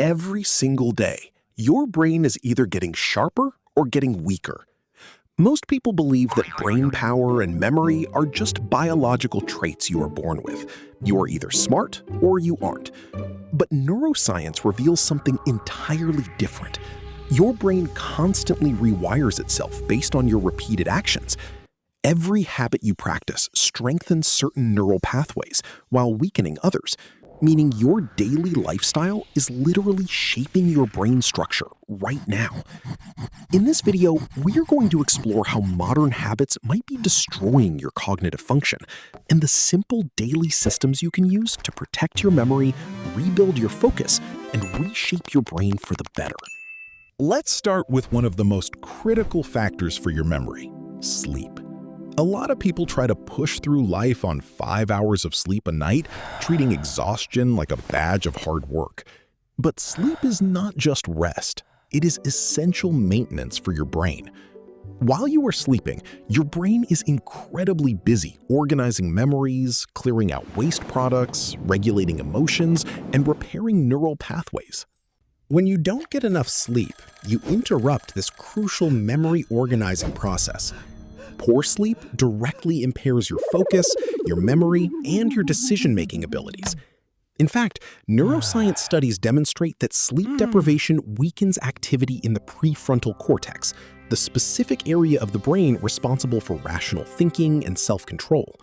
Every single day, your brain is either getting sharper or getting weaker. Most people believe that brain power and memory are just biological traits you are born with. You are either smart or you aren't. But neuroscience reveals something entirely different. Your brain constantly rewires itself based on your repeated actions. Every habit you practice strengthens certain neural pathways while weakening others, meaning your daily lifestyle is literally shaping your brain structure right now. In this video, we're going to explore how modern habits might be destroying your cognitive function and the simple daily systems you can use to protect your memory, rebuild your focus, and reshape your brain for the better. Let's start with one of the most critical factors for your memory: sleep. A lot of people try to push through life on 5 hours of sleep a night, treating exhaustion like a badge of hard work. But sleep is not just rest. It is essential maintenance for your brain. While you are sleeping, your brain is incredibly busy organizing memories, clearing out waste products, regulating emotions, and repairing neural pathways. When you don't get enough sleep, you interrupt this crucial memory organizing process. Poor sleep directly impairs your focus, your memory, and your decision-making abilities. In fact, neuroscience studies demonstrate that sleep deprivation weakens activity in the prefrontal cortex, the specific area of the brain responsible for rational thinking and self-control.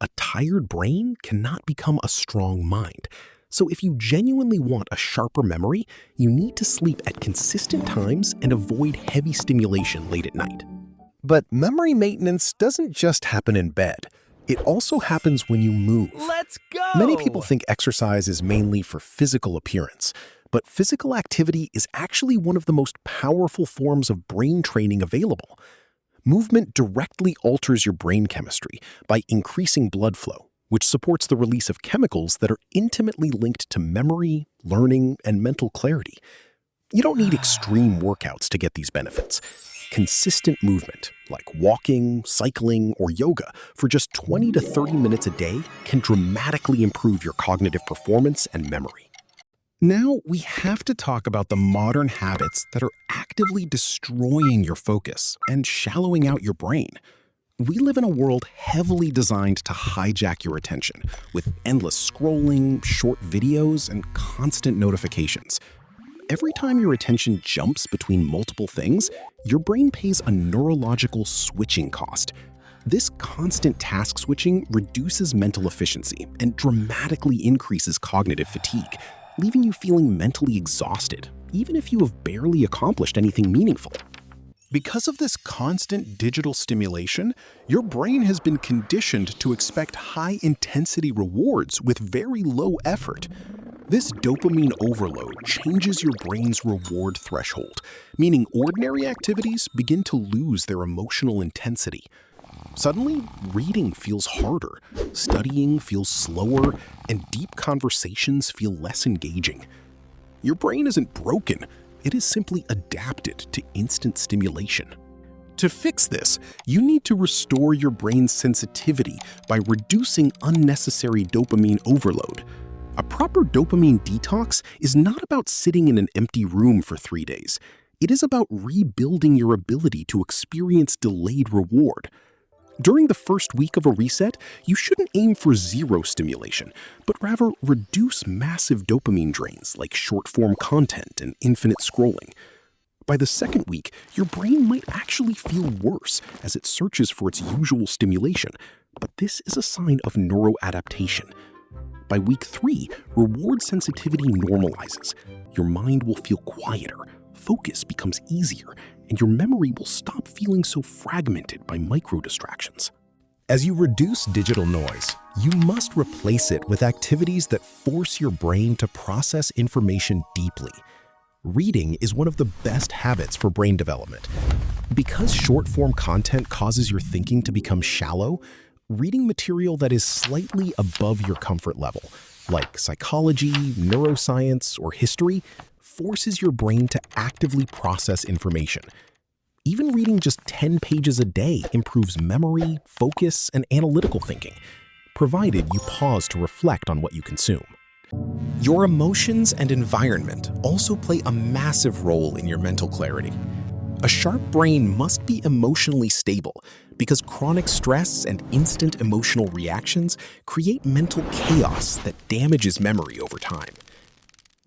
A tired brain cannot become a strong mind. So if you genuinely want a sharper memory, you need to sleep at consistent times and avoid heavy stimulation late at night. But memory maintenance doesn't just happen in bed. It also happens when you move. Let's go! Many people think exercise is mainly for physical appearance, but physical activity is actually one of the most powerful forms of brain training available. Movement directly alters your brain chemistry by increasing blood flow, which supports the release of chemicals that are intimately linked to memory, learning, and mental clarity. You don't need extreme workouts to get these benefits. Consistent movement, like walking, cycling, or yoga, for just 20 to 30 minutes a day can dramatically improve your cognitive performance and memory. Now, we have to talk about the modern habits that are actively destroying your focus and shallowing out your brain. We live in a world heavily designed to hijack your attention, with endless scrolling, short videos, and constant notifications. Every time your attention jumps between multiple things, your brain pays a neurological switching cost. This constant task switching reduces mental efficiency and dramatically increases cognitive fatigue, leaving you feeling mentally exhausted, even if you have barely accomplished anything meaningful. Because of this constant digital stimulation, your brain has been conditioned to expect high-intensity rewards with very low effort. This dopamine overload changes your brain's reward threshold, meaning ordinary activities begin to lose their emotional intensity. Suddenly, reading feels harder, studying feels slower, and deep conversations feel less engaging. Your brain isn't broken. It is simply adapted to instant stimulation. To fix this, you need to restore your brain's sensitivity by reducing unnecessary dopamine overload. A proper dopamine detox is not about sitting in an empty room for 3 days. It is about rebuilding your ability to experience delayed reward. During the first week of a reset, you shouldn't aim for zero stimulation, but rather reduce massive dopamine drains like short-form content and infinite scrolling. By the second week, your brain might actually feel worse as it searches for its usual stimulation, but this is a sign of neuroadaptation. By week 3, reward sensitivity normalizes. Your mind will feel quieter, focus becomes easier, and your memory will stop feeling so fragmented by micro-distractions. As you reduce digital noise, you must replace it with activities that force your brain to process information deeply. Reading is one of the best habits for brain development. Because short-form content causes your thinking to become shallow, reading material that is slightly above your comfort level, like psychology, neuroscience, or history, forces your brain to actively process information. Even reading just 10 pages a day improves memory, focus, and analytical thinking, provided you pause to reflect on what you consume. Your emotions and environment also play a massive role in your mental clarity. A sharp brain must be emotionally stable because chronic stress and instant emotional reactions create mental chaos that damages memory over time.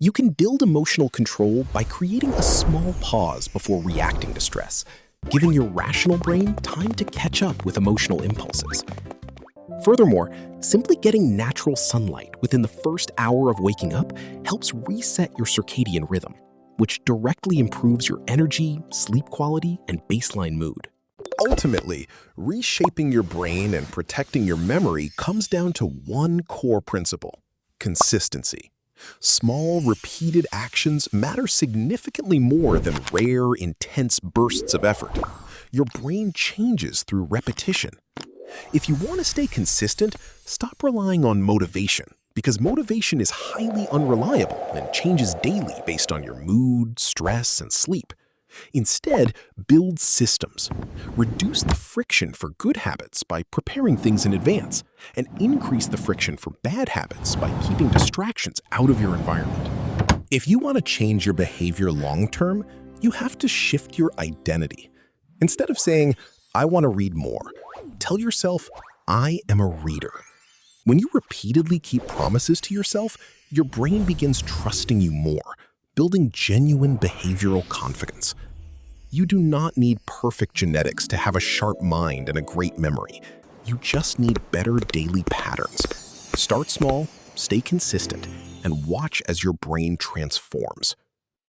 You can build emotional control by creating a small pause before reacting to stress, giving your rational brain time to catch up with emotional impulses. Furthermore, simply getting natural sunlight within the first hour of waking up helps reset your circadian rhythm, which directly improves your energy, sleep quality, and baseline mood. Ultimately, reshaping your brain and protecting your memory comes down to one core principle: consistency. Small, repeated actions matter significantly more than rare, intense bursts of effort. Your brain changes through repetition. If you want to stay consistent, stop relying on motivation, because motivation is highly unreliable and changes daily based on your mood, stress, and sleep. Instead, build systems. Reduce the friction for good habits by preparing things in advance, and increase the friction for bad habits by keeping distractions out of your environment. If you want to change your behavior long-term, you have to shift your identity. Instead of saying, "I want to read more," tell yourself, "I am a reader." When you repeatedly keep promises to yourself, your brain begins trusting you more, building genuine behavioral confidence. You do not need perfect genetics to have a sharp mind and a great memory. You just need better daily patterns. Start small, stay consistent, and watch as your brain transforms.